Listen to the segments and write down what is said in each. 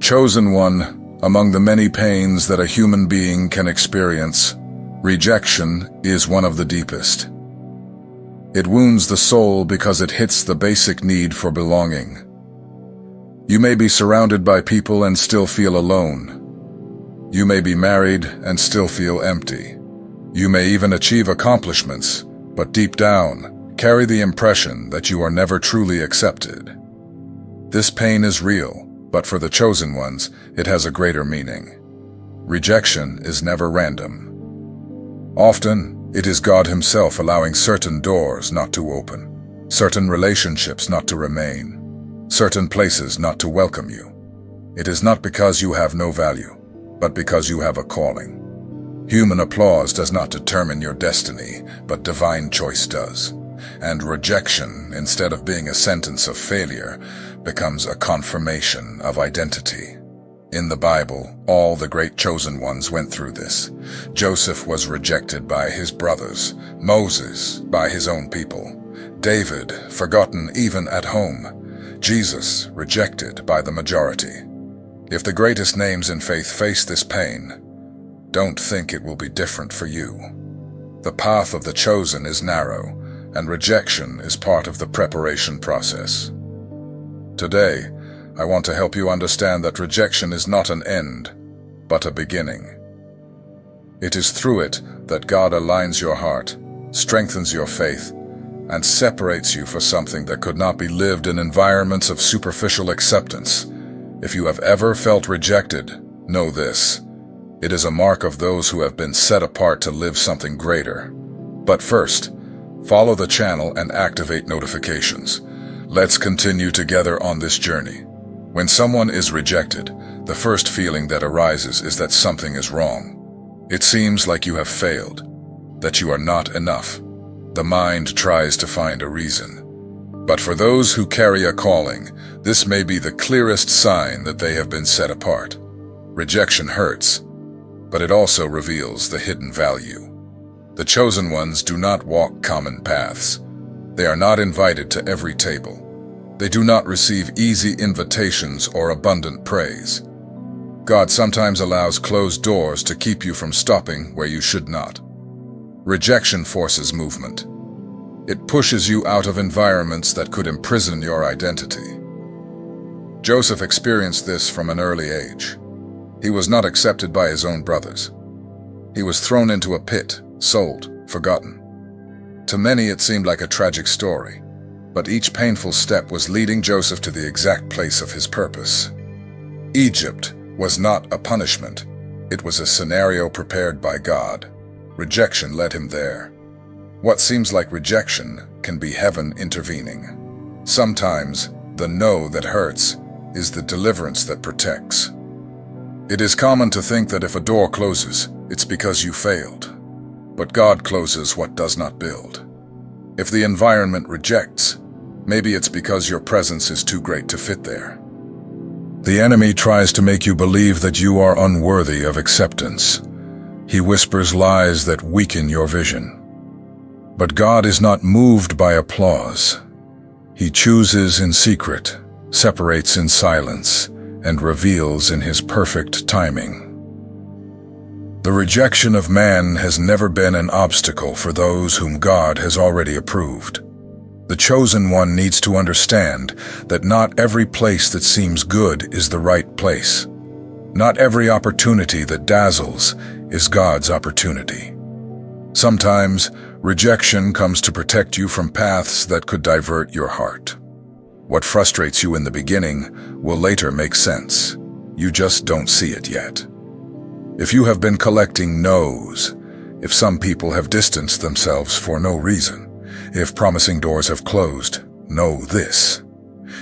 Chosen one, among the many pains that a human being can experience, rejection is one of the deepest. It wounds the soul because it hits the basic need for belonging. You may be surrounded by people and still feel alone. You may be married and still feel empty. You may even achieve accomplishments, but deep down, carry the impression that you are never truly accepted. This pain is real, but for the chosen ones, it has a greater meaning. Rejection is never random. Often, it is God Himself allowing certain doors not to open, certain relationships not to remain, certain places not to welcome you. It is not because you have no value, but because you have a calling. Human applause does not determine your destiny, but divine choice does. And rejection, instead of being a sentence of failure, becomes a confirmation of identity. In the Bible, all the great chosen ones went through this. Joseph was rejected by his brothers, Moses by his own people, David forgotten even at home, Jesus rejected by the majority. If the greatest names in faith face this pain, don't think it will be different for you. The path of the chosen is narrow, and rejection is part of the preparation process. Today, I want to help you understand that rejection is not an end, but a beginning. It is through it that God aligns your heart, strengthens your faith, and separates you for something that could not be lived in environments of superficial acceptance. If you have ever felt rejected, know this. It is a mark of those who have been set apart to live something greater. But first, follow the channel and activate notifications. Let's continue together on this journey. When someone is rejected, the first feeling that arises is that something is wrong. It seems like you have failed, that you are not enough. The mind tries to find a reason. But for those who carry a calling, this may be the clearest sign that they have been set apart. Rejection hurts, but it also reveals the hidden value. The chosen ones do not walk common paths. They are not invited to every table. They do not receive easy invitations or abundant praise. God sometimes allows closed doors to keep you from stopping where you should not. Rejection forces movement. It pushes you out of environments that could imprison your identity. Joseph experienced this from an early age. He was not accepted by his own brothers. He was thrown into a pit, sold, forgotten. To many it seemed like a tragic story, but each painful step was leading Joseph to the exact place of his purpose. Egypt was not a punishment. It was a scenario prepared by God. Rejection led him there. What seems like rejection can be heaven intervening. Sometimes, the no that hurts is the deliverance that protects. It is common to think that if a door closes, it's because you failed. But God closes what does not build. If the environment rejects, maybe it's because your presence is too great to fit there. The enemy tries to make you believe that you are unworthy of acceptance. He whispers lies that weaken your vision. But God is not moved by applause. He chooses in secret, separates in silence, and reveals in His perfect timing. The rejection of man has never been an obstacle for those whom God has already approved. The chosen one needs to understand that not every place that seems good is the right place. Not every opportunity that dazzles is God's opportunity. Sometimes, rejection comes to protect you from paths that could divert your heart. What frustrates you in the beginning will later make sense. You just don't see it yet. If you have been collecting no's, if some people have distanced themselves for no reason, if promising doors have closed, know this.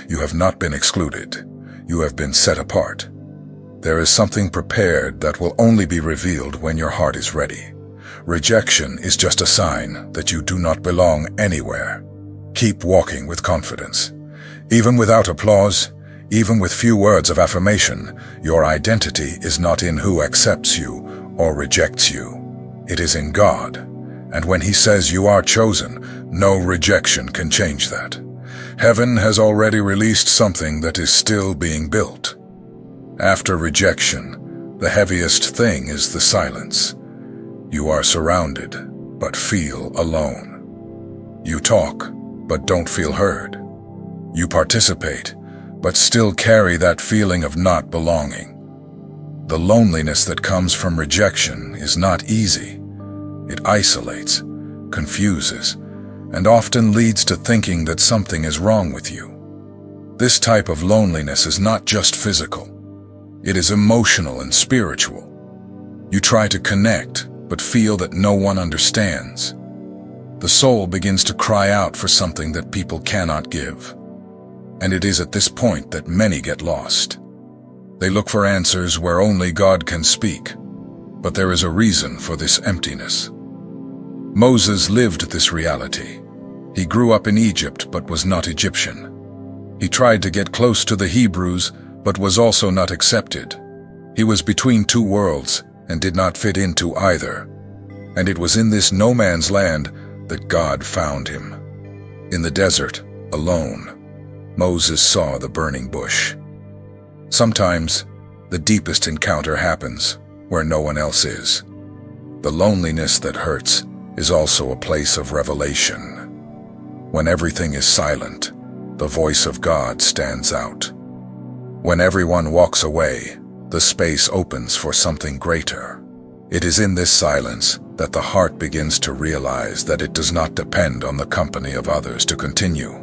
You have not been excluded. You have been set apart. There is something prepared that will only be revealed when your heart is ready. Rejection is just a sign that you do not belong anywhere. Keep walking with confidence. Even without applause, even with few words of affirmation, your identity is not in who accepts you or rejects you. It is in God. And when He says you are chosen, no rejection can change that. Heaven has already released something that is still being built. After rejection, the heaviest thing is the silence. You are surrounded, but feel alone. You talk, but don't feel heard. You participate, but still carry that feeling of not belonging. The loneliness that comes from rejection is not easy. It isolates, confuses, and often leads to thinking that something is wrong with you. This type of loneliness is not just physical. It is emotional and spiritual. You try to connect, but feel that no one understands. The soul begins to cry out for something that people cannot give. And it is at this point that many get lost. They look for answers where only God can speak. But there is a reason for this emptiness. Moses lived this reality. He grew up in Egypt but was not Egyptian. He tried to get close to the Hebrews but was also not accepted. He was between two worlds and did not fit into either. And it was in this no man's land that God found him. In the desert, alone, Moses saw the burning bush. Sometimes, the deepest encounter happens where no one else is. The loneliness that hurts is also a place of revelation. When everything is silent, the voice of God stands out. When everyone walks away, the space opens for something greater. It is in this silence that the heart begins to realize that it does not depend on the company of others to continue.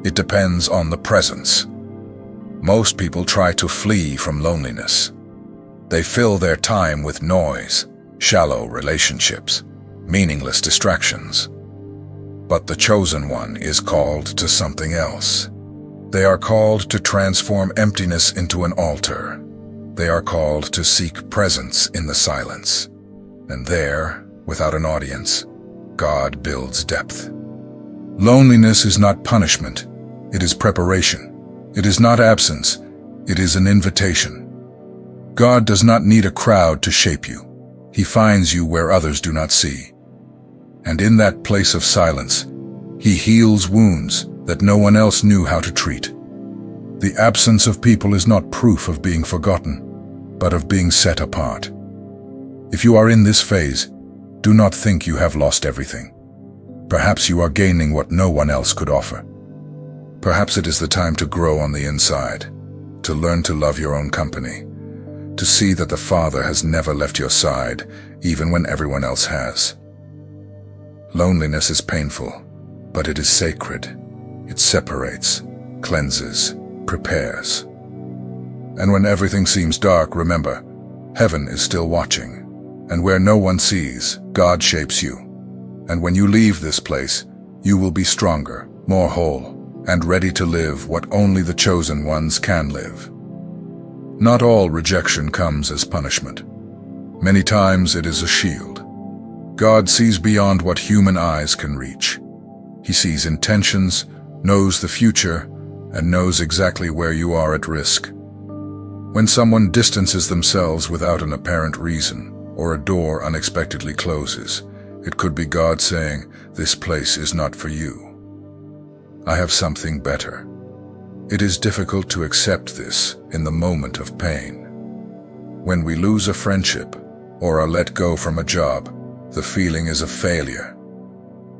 It depends on the presence. Most people try to flee from loneliness. They fill their time with noise, shallow relationships, meaningless distractions. But the chosen one is called to something else. They are called to transform emptiness into an altar. They are called to seek presence in the silence. And there, without an audience, God builds depth. Loneliness is not punishment. It is preparation. It is not absence. It is an invitation. God does not need a crowd to shape you. He finds you where others do not see. And in that place of silence, He heals wounds that no one else knew how to treat. The absence of people is not proof of being forgotten, but of being set apart. If you are in this phase, do not think you have lost everything. Perhaps you are gaining what no one else could offer. Perhaps it is the time to grow on the inside, to learn to love your own company, to see that the Father has never left your side, even when everyone else has. Loneliness is painful, but it is sacred. It separates, cleanses, prepares. And when everything seems dark, remember, heaven is still watching. And where no one sees, God shapes you. And when you leave this place, you will be stronger, more whole, and ready to live what only the chosen ones can live. Not all rejection comes as punishment. Many times it is a shield. God sees beyond what human eyes can reach. He sees intentions, knows the future, and knows exactly where you are at risk. When someone distances themselves without an apparent reason, or a door unexpectedly closes, it could be God saying, "This place is not for you. I have something better." It is difficult to accept this in the moment of pain. When we lose a friendship or are let go from a job, the feeling is of failure.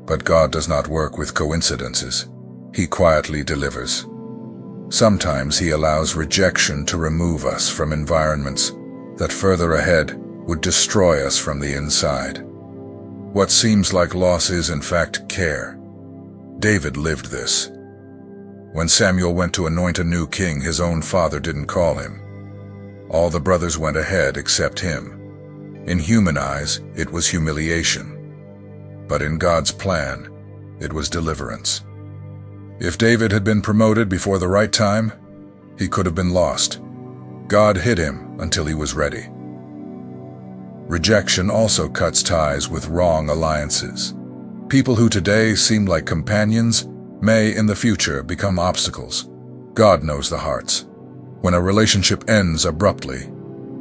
But God does not work with coincidences. He quietly delivers. Sometimes He allows rejection to remove us from environments that further ahead would destroy us from the inside. What seems like loss is, in fact, care. David lived this. When Samuel went to anoint a new king, his own father didn't call him. All the brothers went ahead except him. In human eyes, it was humiliation. But in God's plan, it was deliverance. If David had been promoted before the right time, he could have been lost. God hid him until he was ready. Rejection also cuts ties with wrong alliances. People who today seem like companions may in the future become obstacles. God knows the hearts. When a relationship ends abruptly,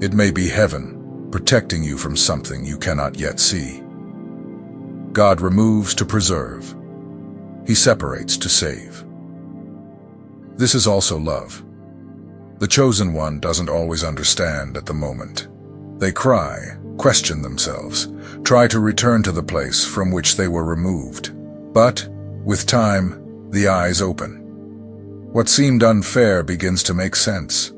it may be heaven protecting you from something you cannot yet see. God removes to preserve. He separates to save. This is also love. The chosen one doesn't always understand at the moment. They cry, question themselves, try to return to the place from which they were removed. But, with time, the eyes open. What seemed unfair begins to make sense.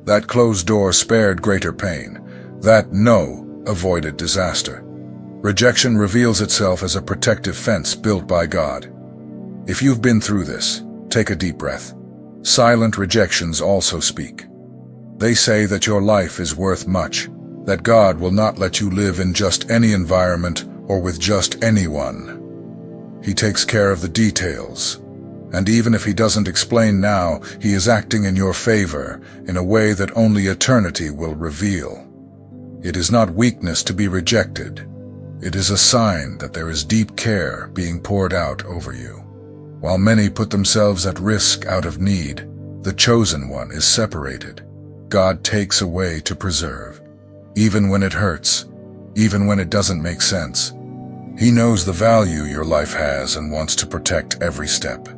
That closed door spared greater pain. That no avoided disaster. Rejection reveals itself as a protective fence built by God. If you've been through this, take a deep breath. Silent rejections also speak. They say that your life is worth much, that God will not let you live in just any environment or with just anyone. He takes care of the details, and even if He doesn't explain now, He is acting in your favor in a way that only eternity will reveal. It is not weakness to be rejected. It is a sign that there is deep care being poured out over you. While many put themselves at risk out of need, the chosen one is separated. God takes away to preserve. Even when it hurts, even when it doesn't make sense, He knows the value your life has and wants to protect every step.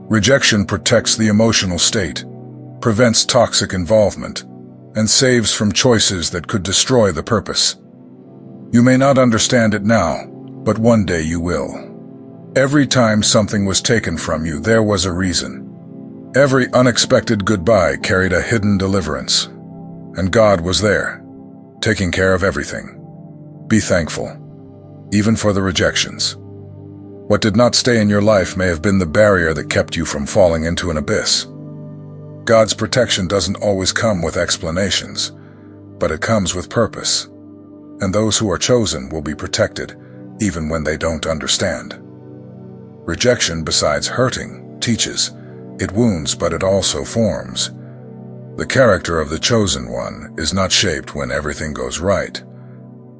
Rejection protects the emotional state, prevents toxic involvement, and saves from choices that could destroy the purpose. You may not understand it now, but one day you will. Every time something was taken from you, there was a reason. Every unexpected goodbye carried a hidden deliverance. And God was there, taking care of everything. Be thankful, even for the rejections. What did not stay in your life may have been the barrier that kept you from falling into an abyss. God's protection doesn't always come with explanations, but it comes with purpose. And those who are chosen will be protected, even when they don't understand. Rejection, besides hurting, teaches. It wounds, but it also forms. The character of the chosen one is not shaped when everything goes right,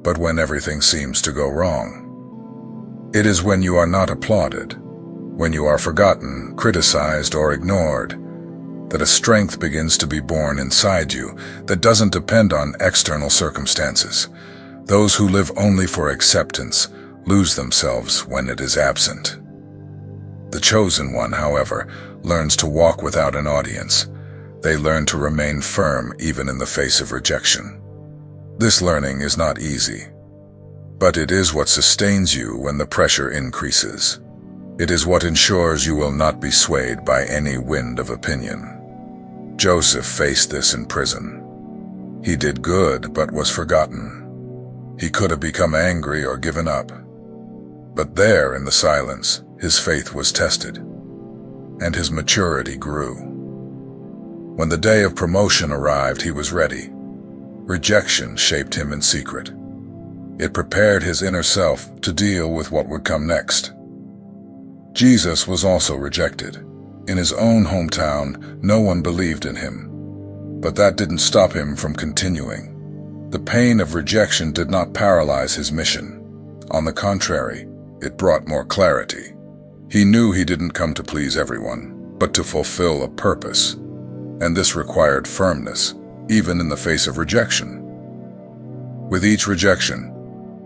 but when everything seems to go wrong. It is when you are not applauded, when you are forgotten, criticized, or ignored, that a strength begins to be born inside you that doesn't depend on external circumstances. Those who live only for acceptance lose themselves when it is absent. The chosen one, however, learns to walk without an audience. They learn to remain firm even in the face of rejection. This learning is not easy, but it is what sustains you when the pressure increases. It is what ensures you will not be swayed by any wind of opinion. Joseph faced this in prison. He did good but was forgotten. He could have become angry or given up. But there, in the silence, his faith was tested, and his maturity grew. When the day of promotion arrived, he was ready. Rejection shaped him in secret. It prepared his inner self to deal with what would come next. Jesus was also rejected. In his own hometown, no one believed in him. But that didn't stop him from continuing. The pain of rejection did not paralyze his mission. On the contrary, it brought more clarity. He knew he didn't come to please everyone, but to fulfill a purpose. And this required firmness, even in the face of rejection. With each rejection,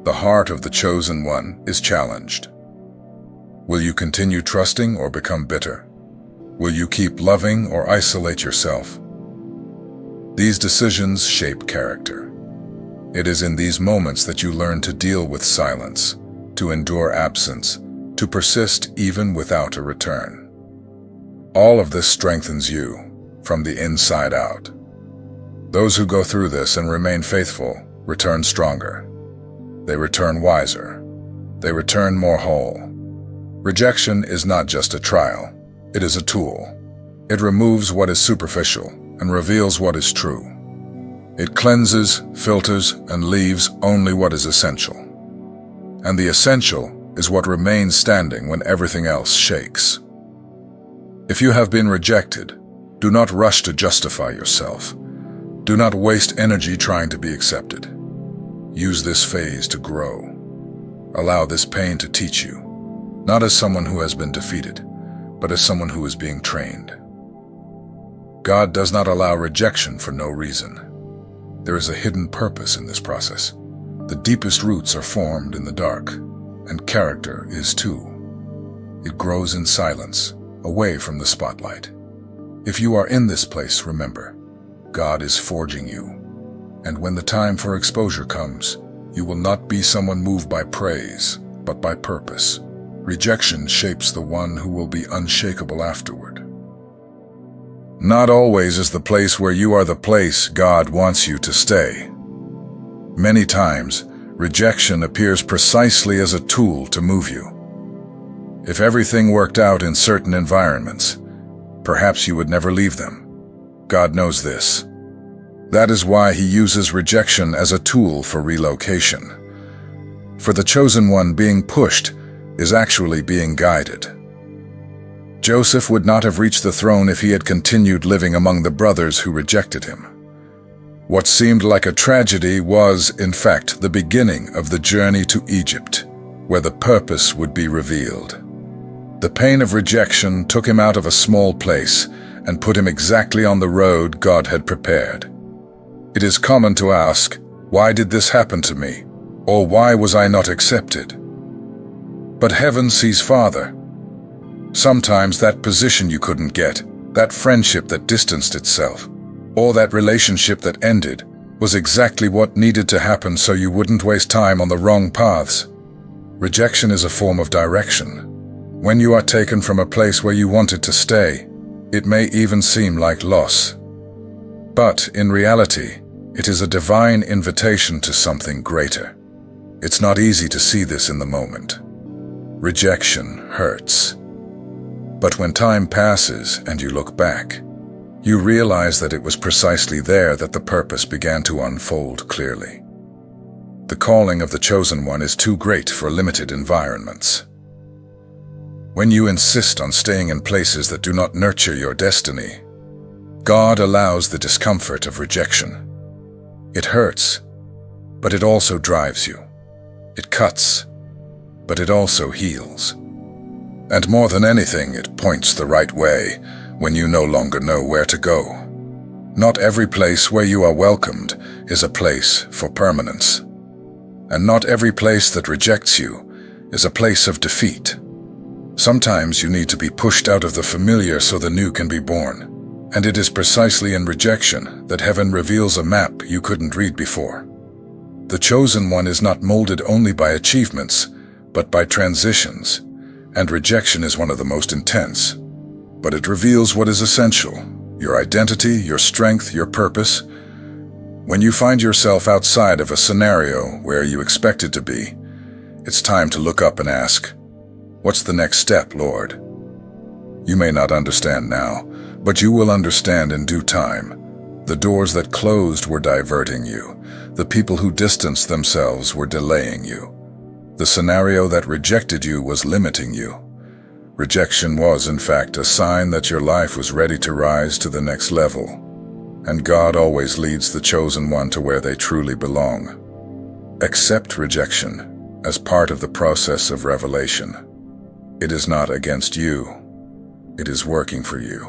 the heart of the chosen one is challenged. Will you continue trusting or become bitter? Will you keep loving or isolate yourself? These decisions shape character. It is in these moments that you learn to deal with silence, to endure absence, to persist even without a return. All of this strengthens you from the inside out. Those who go through this and remain faithful return stronger. They return wiser. They return more whole. Rejection is not just a trial. It is a tool. It removes what is superficial and reveals what is true. It cleanses, filters, and leaves only what is essential. And the essential is what remains standing when everything else shakes. If you have been rejected, do not rush to justify yourself. Do not waste energy trying to be accepted. Use this phase to grow. Allow this pain to teach you, not as someone who has been defeated, but as someone who is being trained. God does not allow rejection for no reason. There is a hidden purpose in this process. The deepest roots are formed in the dark, and character is too. It grows in silence, away from the spotlight. If you are in this place, remember, God is forging you. And when the time for exposure comes, you will not be someone moved by praise, but by purpose. Rejection shapes the one who will be unshakable afterward. Not always is the place where you are the place God wants you to stay. Many times, rejection appears precisely as a tool to move you. If everything worked out in certain environments, perhaps you would never leave them. God knows this. That is why He uses rejection as a tool for relocation. For the chosen one, being pushed is actually being guided. Joseph would not have reached the throne if he had continued living among the brothers who rejected him. What seemed like a tragedy was, in fact, the beginning of the journey to Egypt, where the purpose would be revealed. The pain of rejection took him out of a small place and put him exactly on the road God had prepared. It is common to ask, "Why did this happen to me?" or "Why was I not accepted?" But heaven sees farther. Sometimes that position you couldn't get, that friendship that distanced itself, or that relationship that ended, was exactly what needed to happen so you wouldn't waste time on the wrong paths. Rejection is a form of direction. When you are taken from a place where you wanted to stay, it may even seem like loss. But in reality, it is a divine invitation to something greater. It's not easy to see this in the moment. Rejection hurts. But when time passes and you look back, you realize that it was precisely there that the purpose began to unfold clearly. The calling of the chosen one is too great for limited environments. When you insist on staying in places that do not nurture your destiny, God allows the discomfort of rejection. It hurts, but it also drives you. It cuts, but it also heals. And more than anything, it points the right way when you no longer know where to go. Not every place where you are welcomed is a place for permanence. And not every place that rejects you is a place of defeat. Sometimes you need to be pushed out of the familiar so the new can be born. And it is precisely in rejection that heaven reveals a map you couldn't read before. The chosen one is not molded only by achievements, but by transitions. And rejection is one of the most intense. But it reveals what is essential: your identity, your strength, your purpose. When you find yourself outside of a scenario where you expected to be, it's time to look up and ask, "What's the next step, Lord?" You may not understand now, but you will understand in due time. The doors that closed were diverting you. The people who distanced themselves were delaying you. The scenario that rejected you was limiting you. Rejection was, in fact, a sign that your life was ready to rise to the next level. And God always leads the chosen one to where they truly belong. Accept rejection as part of the process of revelation. It is not against you. It is working for you.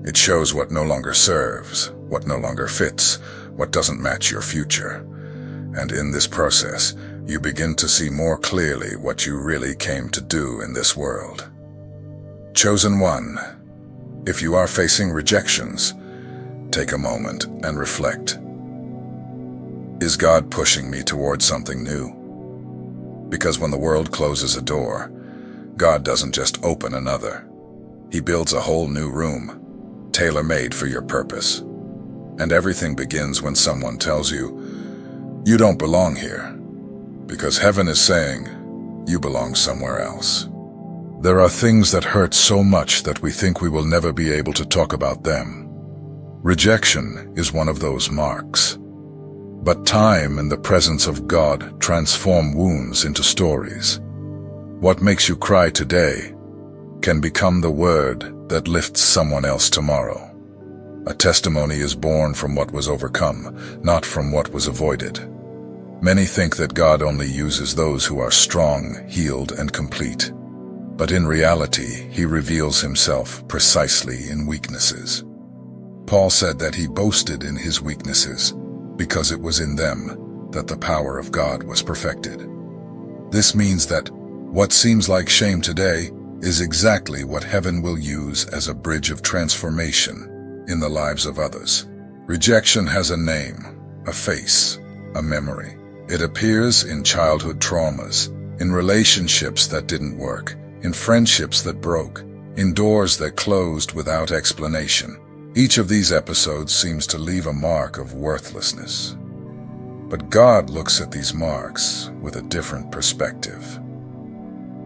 It shows what no longer serves, what no longer fits, what doesn't match your future. And in this process, you begin to see more clearly what you really came to do in this world. Chosen one, if you are facing rejections, take a moment and reflect. Is God pushing me towards something new? Because when the world closes a door, God doesn't just open another. He builds a whole new room, tailor-made for your purpose. And everything begins when someone tells you, "You don't belong here." Because heaven is saying, you belong somewhere else. There are things that hurt so much that we think we will never be able to talk about them. Rejection is one of those marks. But time and the presence of God transform wounds into stories. What makes you cry today can become the word that lifts someone else tomorrow. A testimony is born from what was overcome, not from what was avoided. Many think that God only uses those who are strong, healed, and complete. But in reality, He reveals Himself precisely in weaknesses. Paul said that he boasted in his weaknesses because it was in them that the power of God was perfected. This means that what seems like shame today is exactly what heaven will use as a bridge of transformation in the lives of others. Rejection has a name, a face, a memory. It appears in childhood traumas, in relationships that didn't work, in friendships that broke, in doors that closed without explanation. Each of these episodes seems to leave a mark of worthlessness. But God looks at these marks with a different perspective.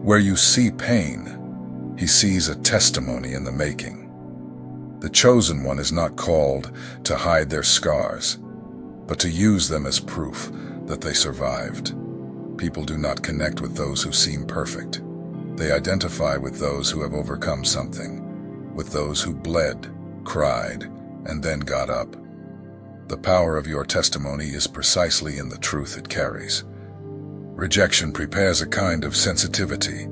Where you see pain, He sees a testimony in the making. The chosen one is not called to hide their scars, but to use them as proof that they survived. People do not connect with those who seem perfect. They identify with those who have overcome something, with those who bled, cried, and then got up. The power of your testimony is precisely in the truth it carries. Rejection prepares a kind of sensitivity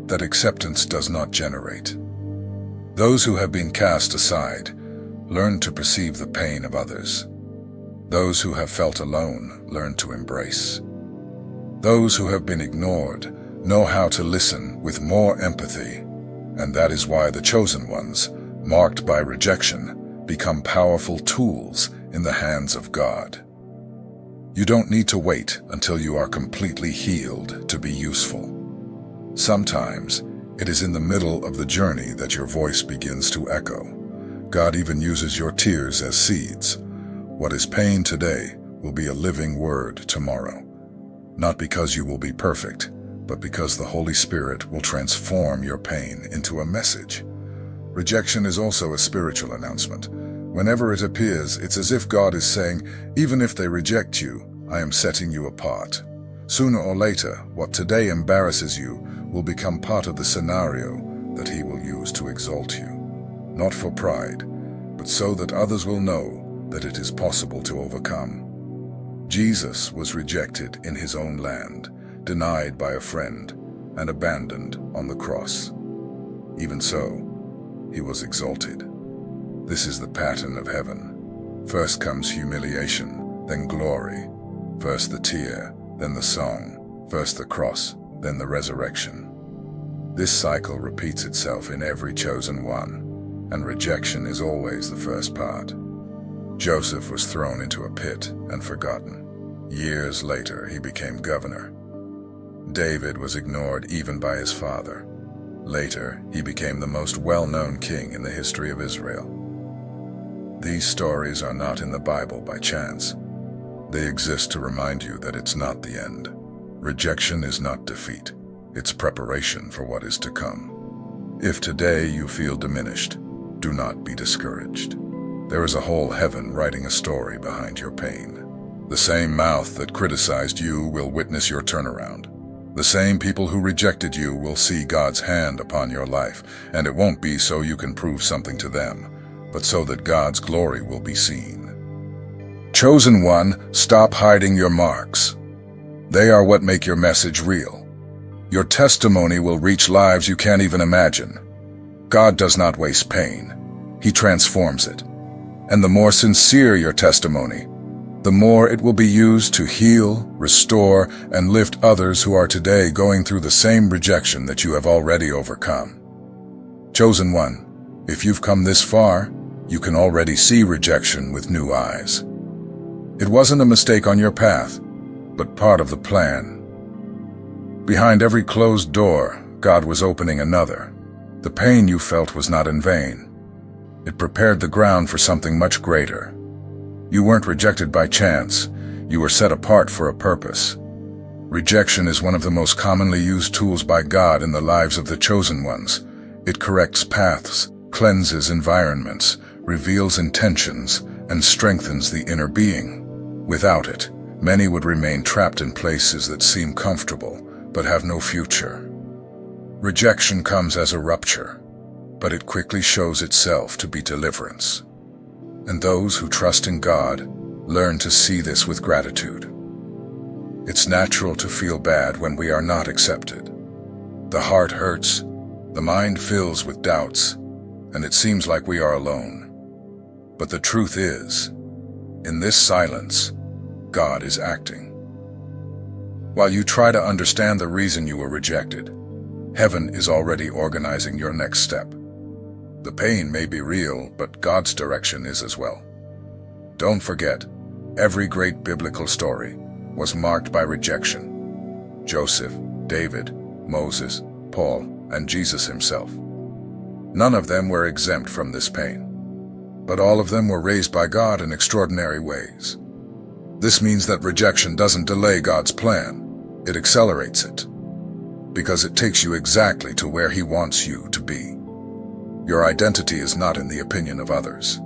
that acceptance does not generate. Those who have been cast aside learn to perceive the pain of others. Those who have felt alone learn to embrace. Those who have been ignored know how to listen with more empathy, and that is why the chosen ones, marked by rejection, become powerful tools in the hands of God. You don't need to wait until you are completely healed to be useful. Sometimes, it is in the middle of the journey that your voice begins to echo. God even uses your tears as seeds. What is pain today will be a living word tomorrow. Not because you will be perfect, but because the Holy Spirit will transform your pain into a message. Rejection is also a spiritual announcement. Whenever it appears, it's as if God is saying, even if they reject you, I am setting you apart. Sooner or later, what today embarrasses you will become part of the scenario that He will use to exalt you. Not for pride, but so that others will know that it is possible to overcome. Jesus was rejected in His own land, denied by a friend, and abandoned on the cross. Even so, He was exalted. This is the pattern of heaven. First comes humiliation, then glory. First the tear, then the song. First the cross, then the resurrection. This cycle repeats itself in every chosen one, and rejection is always the first part. Joseph was thrown into a pit and forgotten. Years later, he became governor. David was ignored even by his father. Later, he became the most well-known king in the history of Israel. These stories are not in the Bible by chance. They exist to remind you that it's not the end. Rejection is not defeat. It's preparation for what is to come. If today you feel diminished, do not be discouraged. There is a whole heaven writing a story behind your pain. The same mouth that criticized you will witness your turnaround. The same people who rejected you will see God's hand upon your life, and it won't be so you can prove something to them, but so that God's glory will be seen. Chosen one, stop hiding your marks. They are what make your message real. Your testimony will reach lives you can't even imagine. God does not waste pain. He transforms it. And the more sincere your testimony, the more it will be used to heal, restore, and lift others who are today going through the same rejection that you have already overcome. Chosen one, if you've come this far, you can already see rejection with new eyes. It wasn't a mistake on your path, but part of the plan. Behind every closed door, God was opening another. The pain you felt was not in vain. It prepared the ground for something much greater. You weren't rejected by chance. You were set apart for a purpose. Rejection is one of the most commonly used tools by God in the lives of the chosen ones. It corrects paths, cleanses environments, reveals intentions, and strengthens the inner being. Without it, many would remain trapped in places that seem comfortable, but have no future. Rejection comes as a rupture, but it quickly shows itself to be deliverance. And those who trust in God learn to see this with gratitude. It's natural to feel bad when we are not accepted. The heart hurts, the mind fills with doubts, and it seems like we are alone. But the truth is, in this silence, God is acting. While you try to understand the reason you were rejected, heaven is already organizing your next step. The pain may be real, but God's direction is as well. Don't forget, every great biblical story was marked by rejection. Joseph, David, Moses, Paul, and Jesus himself. None of them were exempt from this pain, but all of them were raised by God in extraordinary ways. This means that rejection doesn't delay God's plan, it accelerates it, because it takes you exactly to where He wants you to be. Your identity is not in the opinion of others.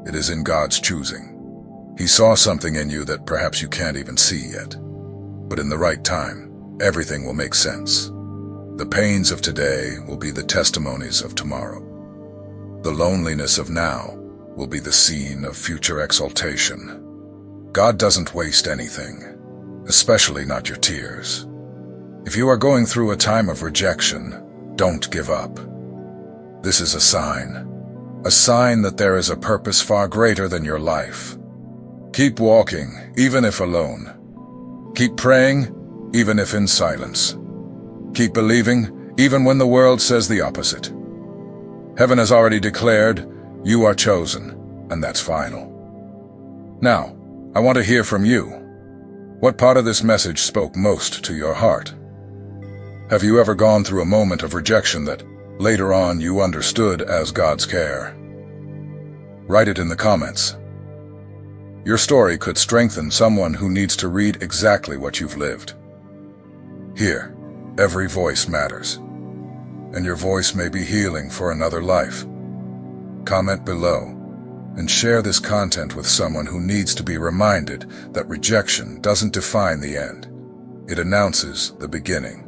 It is in God's choosing. He saw something in you that perhaps you can't even see yet. But in the right time, everything will make sense. The pains of today will be the testimonies of tomorrow. The loneliness of now will be the scene of future exaltation. God doesn't waste anything, especially not your tears. If you are going through a time of rejection, don't give up. This is a sign that there is a purpose far greater than your life. Keep walking, even if alone. Keep praying, even if in silence. Keep believing, even when the world says the opposite. Heaven has already declared, you are chosen, and that's final. Now, I want to hear from you. What part of this message spoke most to your heart? Have you ever gone through a moment of rejection that later on you understood as God's care? Write it in the comments. Your story could strengthen someone who needs to read exactly what you've lived. Here, every voice matters, and your voice may be healing for another life. Comment below and share this content with someone who needs to be reminded that rejection doesn't define the end. It announces the beginning.